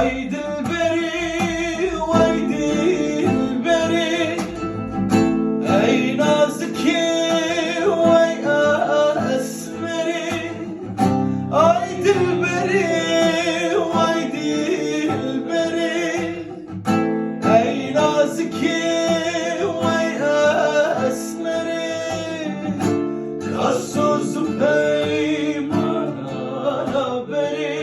Ay dilberi, vay dilberi, ey nazike, vay esmeri. Ay dilberi, vay dilberi, ey nazike, vay esmeri. Gazoz peymana beri,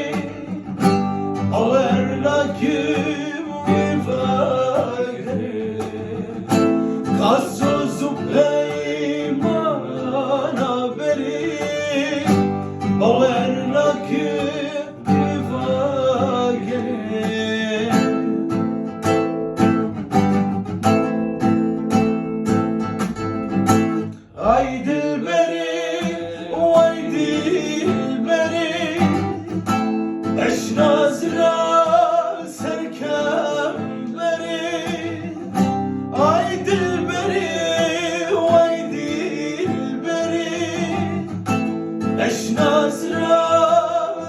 Averlakim vifagri. Gazoz peymana beri, Averlakim vifagri. Ay dilberi, vay dilberi, eşnazra serkemberi. Ay dilberi, vay dilberi, eşnazra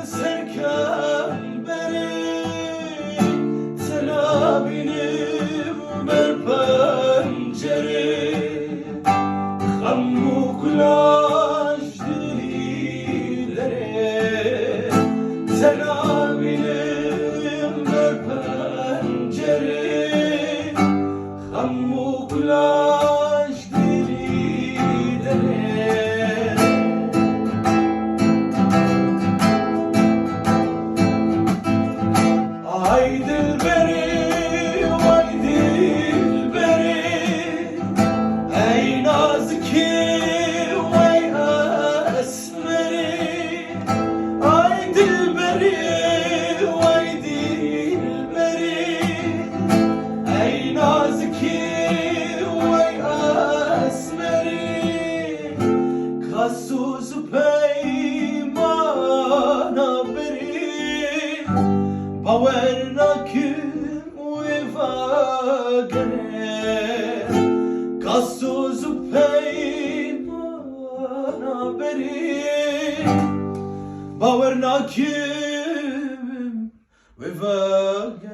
serkemberi. Selabinim ber pencere, Kamuflaj dilleri. Selabinim ver pencere, Kamuflaj dilleri. Ay dilberi, vay dilberi, ey nazike, vay esmeri. Ay dilberi, vay dilberi, ey nazike, vay esmeri. Gazoz peymana beri, bavernakim vifagri. Gazoz peymana beri, bavernakim vifagri.